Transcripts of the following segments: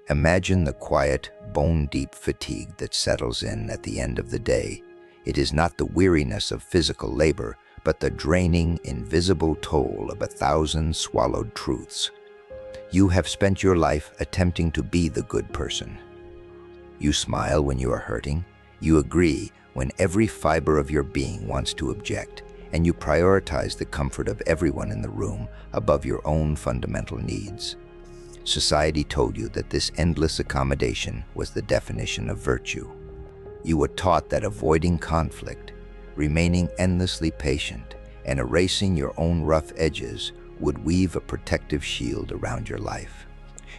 Imagine the quiet, bone-deep fatigue that settles in at the end of the day. It is not the weariness of physical labor, but the draining, invisible toll of 1,000 swallowed truths. You have spent your life attempting to be the good person. You smile when you are hurting. You agree when every fiber of your being wants to object, and you prioritize the comfort of everyone in the room above your own fundamental needs. Society told you that this endless accommodation was the definition of virtue. You were taught that avoiding conflict, remaining endlessly patient, and erasing your own rough edges would weave a protective shield around your life.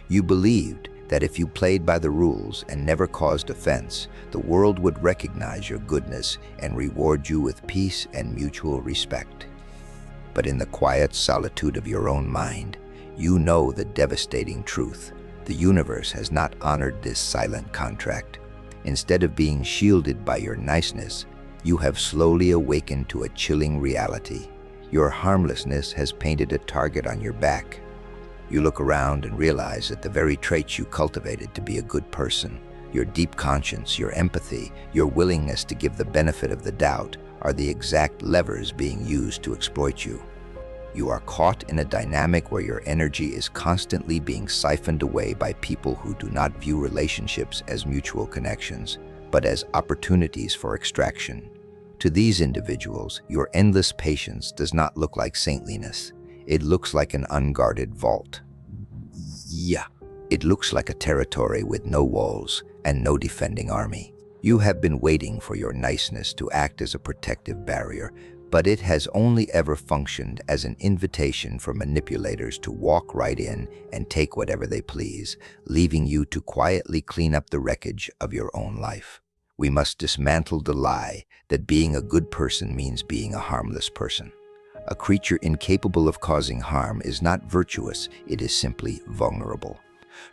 You believed that if you played by the rules and never caused offense, the world would recognize your goodness and reward you with peace and mutual respect. But in the quiet solitude of your own mind, you know the devastating truth. The universe has not honored this silent contract. Instead of being shielded by your niceness, you have slowly awakened to a chilling reality. Your harmlessness has painted a target on your back. You look around and realize that the very traits you cultivated to be a good person, your deep conscience, your empathy, your willingness to give the benefit of the doubt, are the exact levers being used to exploit you. You are caught in a dynamic where your energy is constantly being siphoned away by people who do not view relationships as mutual connections, but as opportunities for extraction. To these individuals, your endless patience does not look like saintliness. It looks like an unguarded vault. Yeah, it looks like a territory with no walls and no defending army. You have been waiting for your niceness to act as a protective barrier, but it has only ever functioned as an invitation for manipulators to walk right in and take whatever they please, leaving you to quietly clean up the wreckage of your own life. We must dismantle the lie that being a good person means being a harmless person. A creature incapable of causing harm is not virtuous, it is simply vulnerable.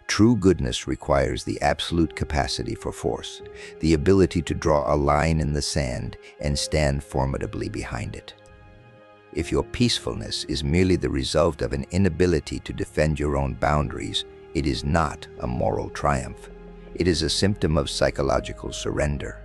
True goodness requires the absolute capacity for force, the ability to draw a line in the sand and stand formidably behind it. If your peacefulness is merely the result of an inability to defend your own boundaries, it is not a moral triumph. It is a symptom of psychological surrender.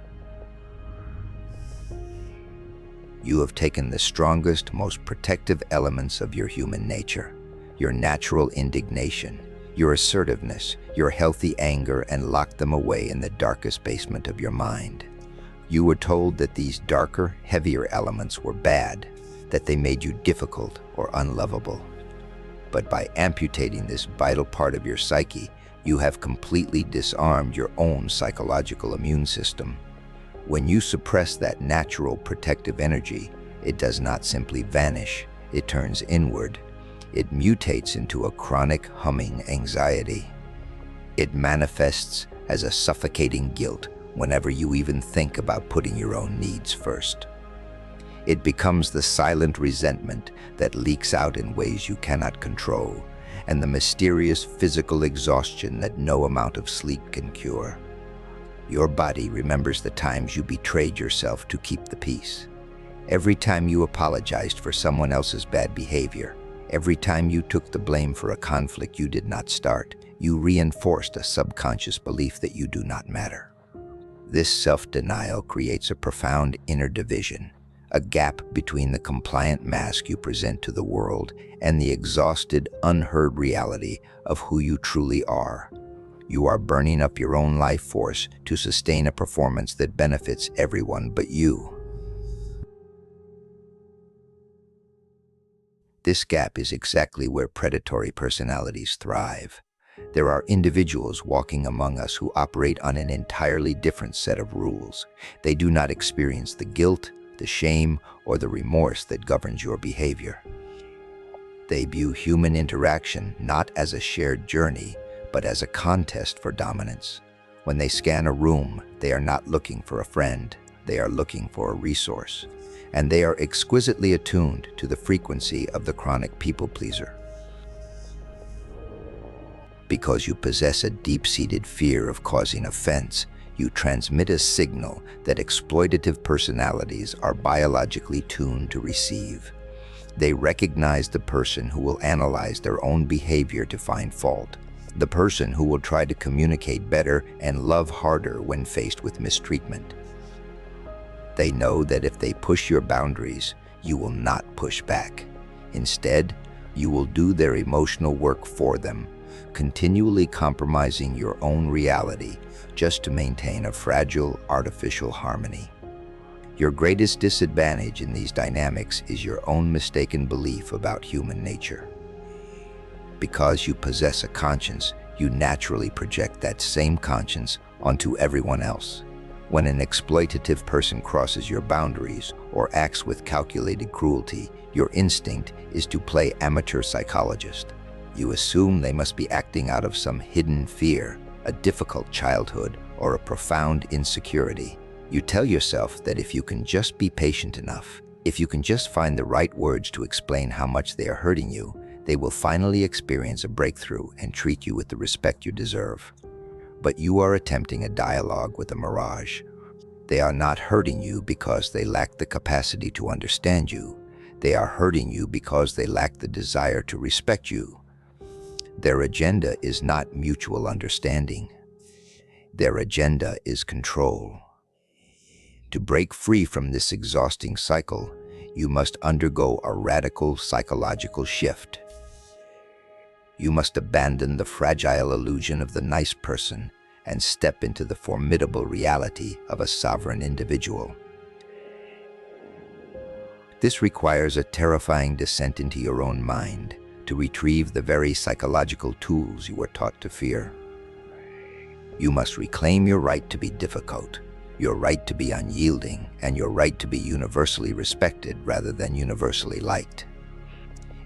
You have taken the strongest, most protective elements of your human nature, your natural indignation, your assertiveness, your healthy anger, and locked them away in the darkest basement of your mind. You were told that these darker, heavier elements were bad, that they made you difficult or unlovable. But by amputating this vital part of your psyche, you have completely disarmed your own psychological immune system. When you suppress that natural protective energy, it does not simply vanish, it turns inward. It mutates into a chronic humming anxiety. It manifests as a suffocating guilt whenever you even think about putting your own needs first. It becomes the silent resentment that leaks out in ways you cannot control, and the mysterious physical exhaustion that no amount of sleep can cure. Your body remembers the times you betrayed yourself to keep the peace. Every time you apologized for someone else's bad behavior, every time you took the blame for a conflict you did not start, you reinforced a subconscious belief that you do not matter. This self-denial creates a profound inner division, a gap between the compliant mask you present to the world and the exhausted, unheard reality of who you truly are. You are burning up your own life force to sustain a performance that benefits everyone but you. This gap is exactly where predatory personalities thrive. There are individuals walking among us who operate on an entirely different set of rules. They do not experience the guilt, the shame, or the remorse that governs your behavior. They view human interaction not as a shared journey, but as a contest for dominance. When they scan a room, they are not looking for a friend, they are looking for a resource. And they are exquisitely attuned to the frequency of the chronic people-pleaser. Because you possess a deep-seated fear of causing offense, you transmit a signal that exploitative personalities are biologically tuned to receive. They recognize the person who will analyze their own behavior to find fault. the person who will try to communicate better and love harder when faced with mistreatment. They know that if they push your boundaries, you will not push back. Instead, you will do their emotional work for them, continually compromising your own reality just to maintain a fragile, artificial harmony. Your greatest disadvantage in these dynamics is your own mistaken belief about human nature. Because you possess a conscience, you naturally project that same conscience onto everyone else. When an exploitative person crosses your boundaries or acts with calculated cruelty, your instinct is to play amateur psychologist. You assume they must be acting out of some hidden fear, a difficult childhood, or a profound insecurity. You tell yourself that if you can just be patient enough, if you can just find the right words to explain how much they are hurting you, they will finally experience a breakthrough and treat you with the respect you deserve. But you are attempting a dialogue with a mirage. They are not hurting you because they lack the capacity to understand you. They are hurting you because they lack the desire to respect you. Their agenda is not mutual understanding. Their agenda is control. To break free from this exhausting cycle, you must undergo a radical psychological shift. You must abandon the fragile illusion of the nice person and step into the formidable reality of a sovereign individual. This requires a terrifying descent into your own mind to retrieve the very psychological tools you were taught to fear. You must reclaim your right to be difficult, your right to be unyielding, and your right to be universally respected rather than universally liked.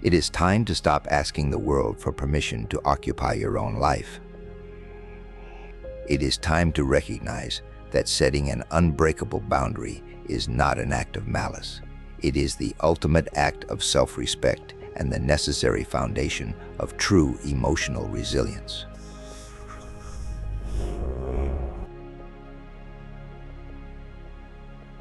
It is time to stop asking the world for permission to occupy your own life. It is time to recognize that setting an unbreakable boundary is not an act of malice. It is the ultimate act of self-respect and the necessary foundation of true emotional resilience.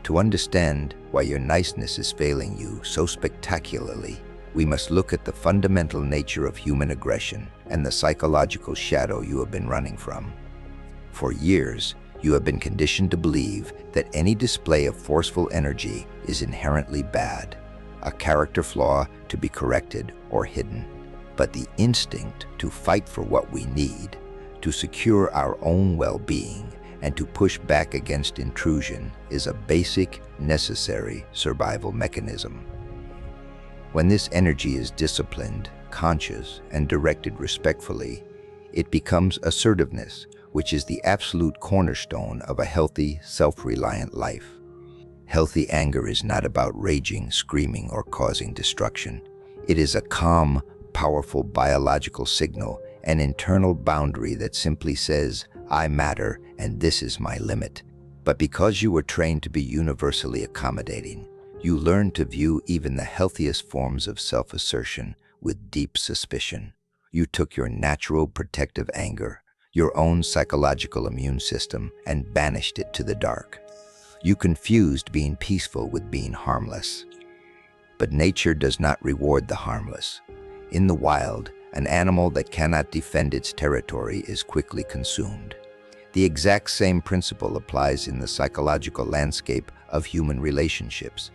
To understand why your niceness is failing you so spectacularly, we must look at the fundamental nature of human aggression and the psychological shadow you have been running from. For years, you have been conditioned to believe that any display of forceful energy is inherently bad, a character flaw to be corrected or hidden. But the instinct to fight for what we need, to secure our own well-being, and to push back against intrusion is a basic, necessary survival mechanism. When this energy is disciplined, conscious, and directed respectfully, it becomes assertiveness, which is the absolute cornerstone of a healthy, self-reliant life. Healthy anger is not about raging, screaming, or causing destruction. It is a calm, powerful biological signal, an internal boundary that simply says, I matter and this is my limit. But because you were trained to be universally accommodating, you learn to view even the healthiest forms of self-assertion with deep suspicion. You took your natural protective anger, your own psychological immune system, and banished it to the dark. You confused being peaceful with being harmless. But nature does not reward the harmless. In the wild, an animal that cannot defend its territory is quickly consumed. The exact same principle applies in the psychological landscape of human relationships.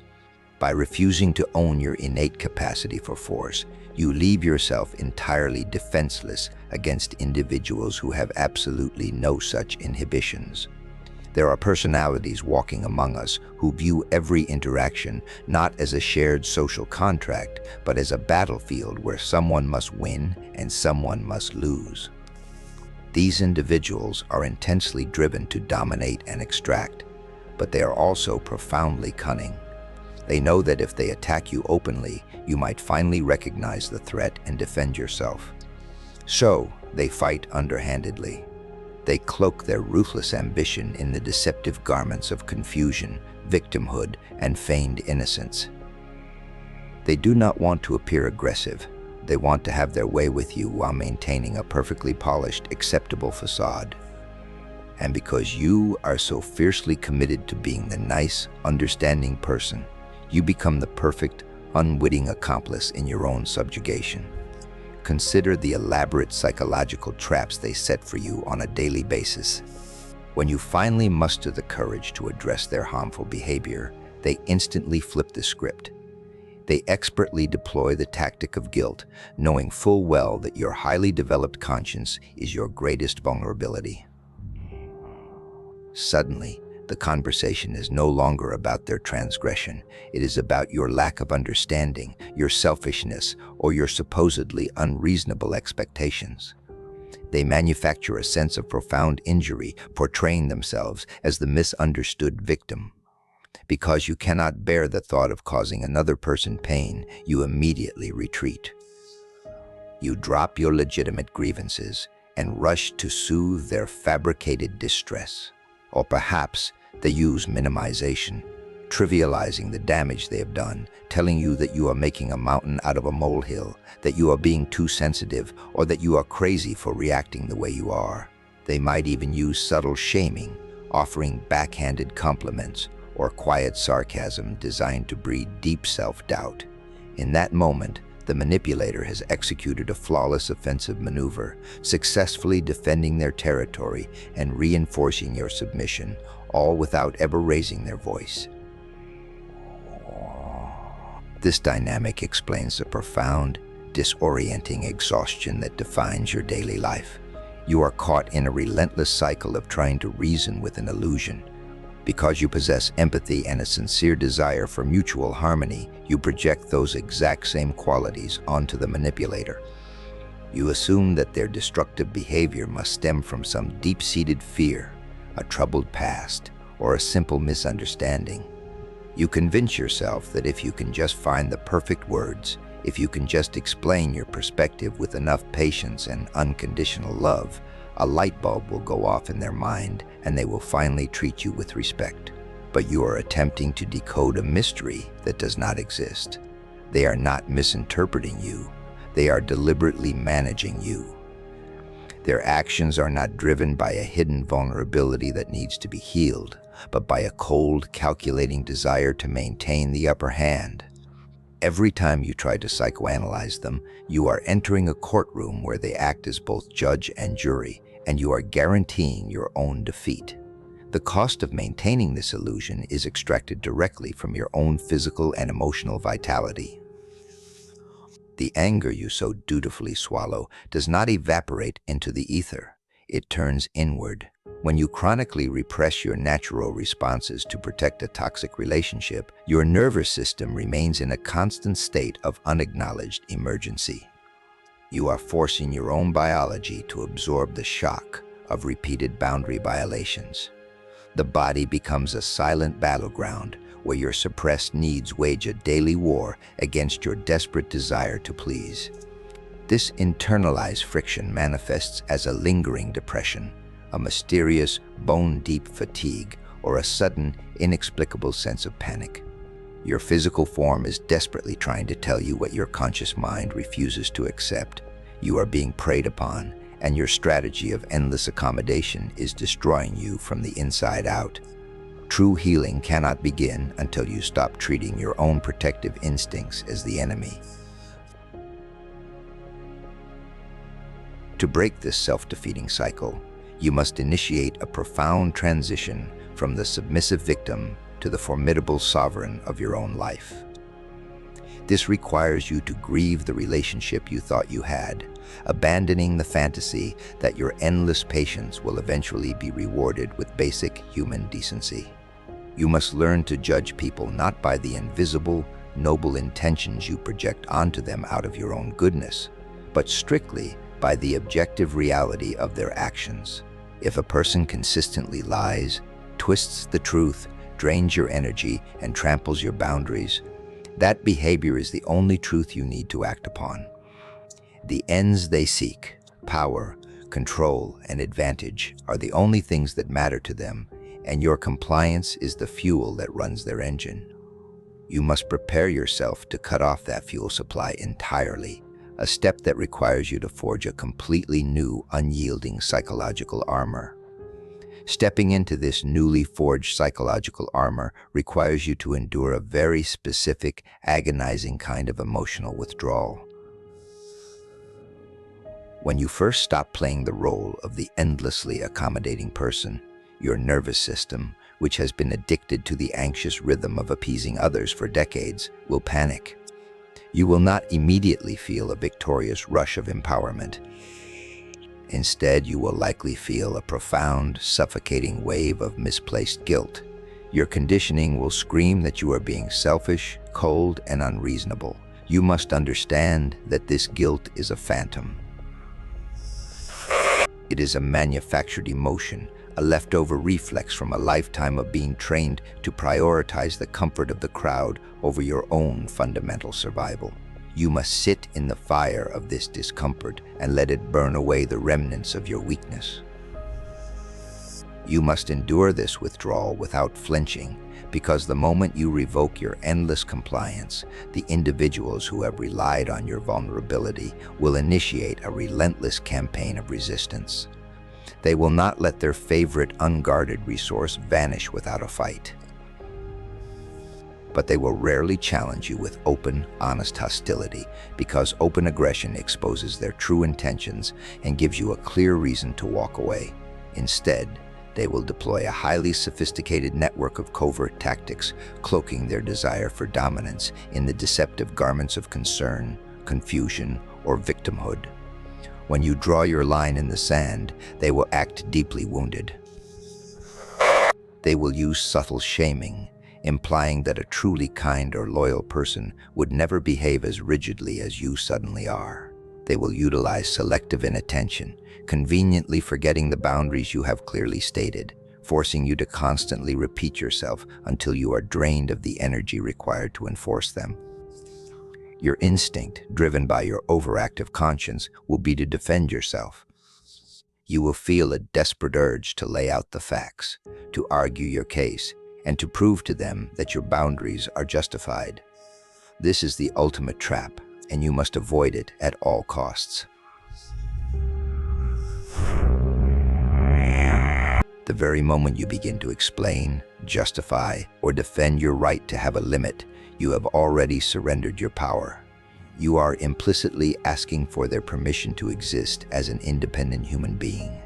By refusing to own your innate capacity for force, you leave yourself entirely defenseless against individuals who have absolutely no such inhibitions. There are personalities walking among us who view every interaction not as a shared social contract, but as a battlefield where someone must win and someone must lose. These individuals are intensely driven to dominate and extract, but they are also profoundly cunning. They know that if they attack you openly, you might finally recognize the threat and defend yourself. So, they fight underhandedly. They cloak their ruthless ambition in the deceptive garments of confusion, victimhood, and feigned innocence. They do not want to appear aggressive. They want to have their way with you while maintaining a perfectly polished, acceptable facade. And because you are so fiercely committed to being the nice, understanding person, you become the perfect, unwitting accomplice in your own subjugation. consider the elaborate psychological traps they set for you on a daily basis. When you finally muster the courage to address their harmful behavior, they instantly flip the script. They expertly deploy the tactic of guilt, knowing full well that your highly developed conscience is your greatest vulnerability. Suddenly, the conversation is no longer about their transgression. It is about your lack of understanding, your selfishness, or your supposedly unreasonable expectations. They manufacture a sense of profound injury, portraying themselves as the misunderstood victim. Because you cannot bear the thought of causing another person pain, you immediately retreat. You drop your legitimate grievances and rush to soothe their fabricated distress. Or perhaps they use minimization, trivializing the damage they have done, telling you that you are making a mountain out of a molehill, that you are being too sensitive, or that you are crazy for reacting the way you are. They might even use subtle shaming, offering backhanded compliments, or quiet sarcasm designed to breed deep self-doubt. In that moment, the manipulator has executed a flawless offensive maneuver, successfully defending their territory and reinforcing your submission, all without ever raising their voice. This dynamic explains the profound, disorienting exhaustion that defines your daily life. You are caught in a relentless cycle of trying to reason with an illusion. Because you possess empathy and a sincere desire for mutual harmony, you project those exact same qualities onto the manipulator. You assume that their destructive behavior must stem from some deep-seated fear, a troubled past, or a simple misunderstanding. You convince yourself that if you can just find the perfect words, if you can just explain your perspective with enough patience and unconditional love, a light bulb will go off in their mind and they will finally treat you with respect. But you are attempting to decode a mystery that does not exist. They are not misinterpreting you. They are deliberately managing you. Their actions are not driven by a hidden vulnerability that needs to be healed, but by a cold, calculating desire to maintain the upper hand. Every time you try to psychoanalyze them, you are entering a courtroom where they act as both judge and jury, and you are guaranteeing your own defeat. The cost of maintaining this illusion is extracted directly from your own physical and emotional vitality. The anger you so dutifully swallow does not evaporate into the ether. It turns inward. When you chronically repress your natural responses to protect a toxic relationship, your nervous system remains in a constant state of unacknowledged emergency. You are forcing your own biology to absorb the shock of repeated boundary violations. The body becomes a silent battleground where your suppressed needs wage a daily war against your desperate desire to please. This internalized friction manifests as a lingering depression, a mysterious, bone-deep fatigue, or a sudden, inexplicable sense of panic. Your physical form is desperately trying to tell you what your conscious mind refuses to accept. You are being preyed upon, and your strategy of endless accommodation is destroying you from the inside out. True healing cannot begin until you stop treating your own protective instincts as the enemy. To break this self-defeating cycle, you must initiate a profound transition from the submissive victim to the formidable sovereign of your own life. This requires you to grieve the relationship you thought you had, abandoning the fantasy that your endless patience will eventually be rewarded with basic human decency. You must learn to judge people not by the invisible, noble intentions you project onto them out of your own goodness, but strictly by the objective reality of their actions. If a person consistently lies, twists the truth, drains your energy, and tramples your boundaries, that behavior is the only truth you need to act upon. The ends they seek, power, control, and advantage, are the only things that matter to them, and your compliance is the fuel that runs their engine. You must prepare yourself to cut off that fuel supply entirely, a step that requires you to forge a completely new, unyielding psychological armor. Stepping into this newly forged psychological armor requires you to endure a very specific, agonizing kind of emotional withdrawal. When you first stop playing the role of the endlessly accommodating person, your nervous system, which has been addicted to the anxious rhythm of appeasing others for decades, will panic. You will not immediately feel a victorious rush of empowerment. Instead, you will likely feel a profound, suffocating wave of misplaced guilt. Your conditioning will scream that you are being selfish, cold, and unreasonable. You must understand that this guilt is a phantom. It is a manufactured emotion, a leftover reflex from a lifetime of being trained to prioritize the comfort of the crowd over your own fundamental survival. You must sit in the fire of this discomfort and let it burn away the remnants of your weakness. You must endure this withdrawal without flinching, because the moment you revoke your endless compliance, the individuals who have relied on your vulnerability will initiate a relentless campaign of resistance. They will not let their favorite unguarded resource vanish without a fight. But they will rarely challenge you with open, honest hostility, because open aggression exposes their true intentions and gives you a clear reason to walk away. Instead, they will deploy a highly sophisticated network of covert tactics, cloaking their desire for dominance in the deceptive garments of concern, confusion, or victimhood. When you draw your line in the sand, they will act deeply wounded. They will use subtle shaming, implying that a truly kind or loyal person would never behave as rigidly as you suddenly are. They will utilize selective inattention, conveniently forgetting the boundaries you have clearly stated, forcing you to constantly repeat yourself until you are drained of the energy required to enforce them. Your instinct, driven by your overactive conscience, will be to defend yourself. You will feel a desperate urge to lay out the facts, to argue your case, and to prove to them that your boundaries are justified. This is the ultimate trap, and you must avoid it at all costs. The very moment you begin to explain, justify, or defend your right to have a limit, you have already surrendered your power. You are implicitly asking for their permission to exist as an independent human being.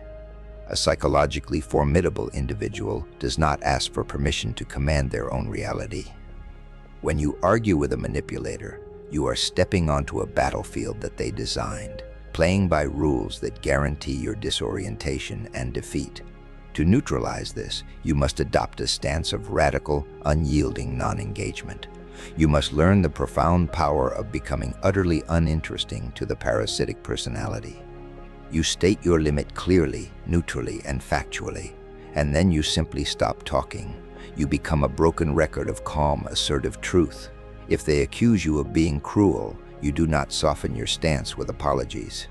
A psychologically formidable individual does not ask for permission to command their own reality. When you argue with a manipulator, you are stepping onto a battlefield that they designed, playing by rules that guarantee your disorientation and defeat. To neutralize this, you must adopt a stance of radical, unyielding non-engagement. You must learn the profound power of becoming utterly uninteresting to the parasitic personality. You state your limit clearly, neutrally, and factually, and then you simply stop talking. You become a broken record of calm, assertive truth. If they accuse you of being cruel, you do not soften your stance with apologies.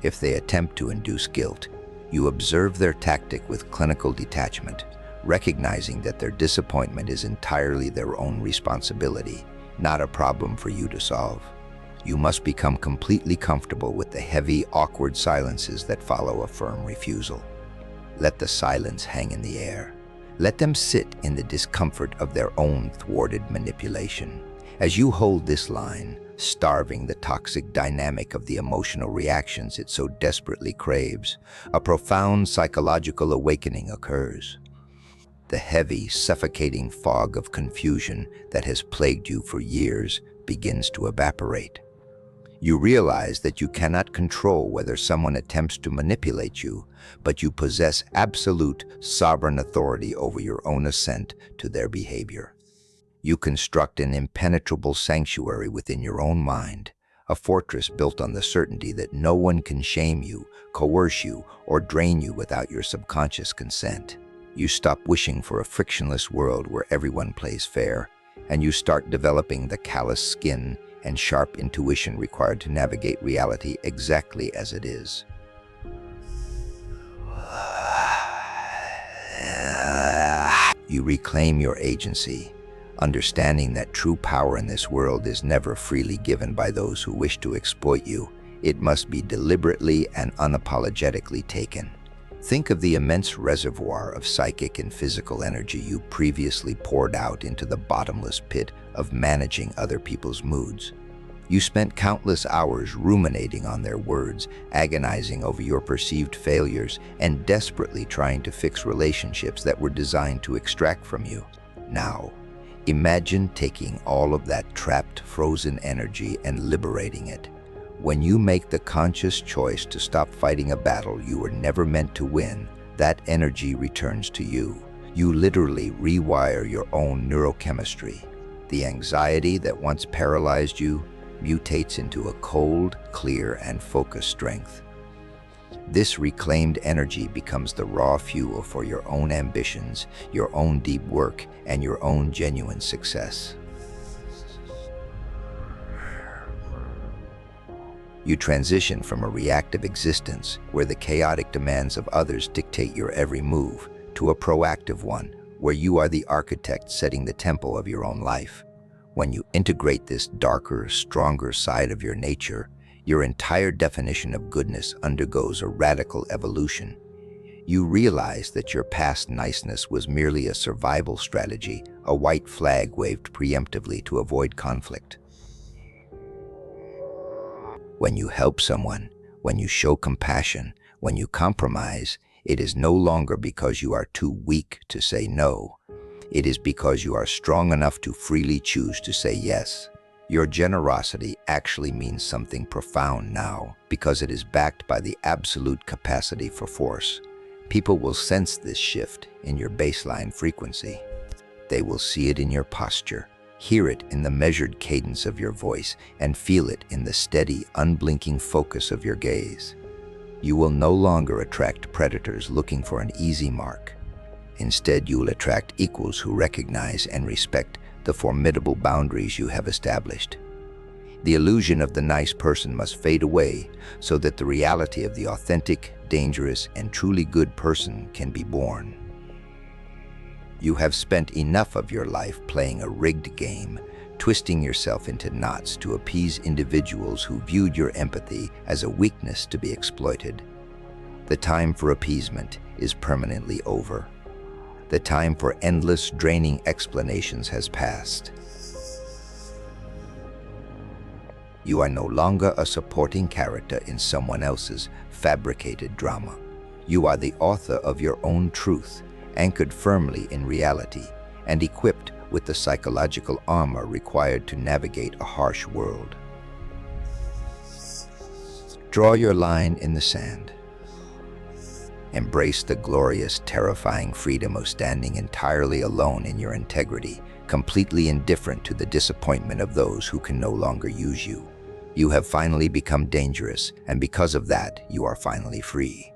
If they attempt to induce guilt, you observe their tactic with clinical detachment, recognizing that their disappointment is entirely their own responsibility, not a problem for you to solve. You must become completely comfortable with the heavy, awkward silences that follow a firm refusal. Let the silence hang in the air. Let them sit in the discomfort of their own thwarted manipulation. As you hold this line, starving the toxic dynamic of the emotional reactions it so desperately craves, a profound psychological awakening occurs. The heavy, suffocating fog of confusion that has plagued you for years begins to evaporate. You realize that you cannot control whether someone attempts to manipulate you, but you possess absolute, sovereign authority over your own assent to their behavior. You construct an impenetrable sanctuary within your own mind, a fortress built on the certainty that no one can shame you, coerce you, or drain you without your subconscious consent. You stop wishing for a frictionless world where everyone plays fair, and you start developing the callous skin and sharp intuition required to navigate reality exactly as it is. You reclaim your agency, understanding that true power in this world is never freely given by those who wish to exploit you. It must be deliberately and unapologetically taken. Think of the immense reservoir of psychic and physical energy you previously poured out into the bottomless pit of managing other people's moods. You spent countless hours ruminating on their words, agonizing over your perceived failures, and desperately trying to fix relationships that were designed to extract from you. Now, imagine taking all of that trapped, frozen energy and liberating it. When you make the conscious choice to stop fighting a battle you were never meant to win, that energy returns to you. You literally rewire your own neurochemistry. The anxiety that once paralyzed you mutates into a cold, clear, and focused strength. This reclaimed energy becomes the raw fuel for your own ambitions, your own deep work, and your own genuine success. You transition from a reactive existence where the chaotic demands of others dictate your every move to a proactive one where you are the architect setting the tempo of your own life. When you integrate this darker, stronger side of your nature, your entire definition of goodness undergoes a radical evolution. You realize that your past niceness was merely a survival strategy, a white flag waved preemptively to avoid conflict. When you help someone, when you show compassion, when you compromise, it is no longer because you are too weak to say no. It is because you are strong enough to freely choose to say yes. Your generosity actually means something profound now because it is backed by the absolute capacity for force. People will sense this shift in your baseline frequency. They will see it in your posture, hear it in the measured cadence of your voice, and feel it in the steady, unblinking focus of your gaze. You will no longer attract predators looking for an easy mark. Instead, you will attract equals who recognize and respect the formidable boundaries you have established. The illusion of the nice person must fade away so that the reality of the authentic, dangerous, and truly good person can be born. You have spent enough of your life playing a rigged game, twisting yourself into knots to appease individuals who viewed your empathy as a weakness to be exploited. The time for appeasement is permanently over. The time for endless, draining explanations has passed. You are no longer a supporting character in someone else's fabricated drama. You are the author of your own truth, anchored firmly in reality, and equipped with the psychological armor required to navigate a harsh world. Draw your line in the sand. Embrace the glorious, terrifying freedom of standing entirely alone in your integrity, completely indifferent to the disappointment of those who can no longer use you. You have finally become dangerous, and because of that, you are finally free.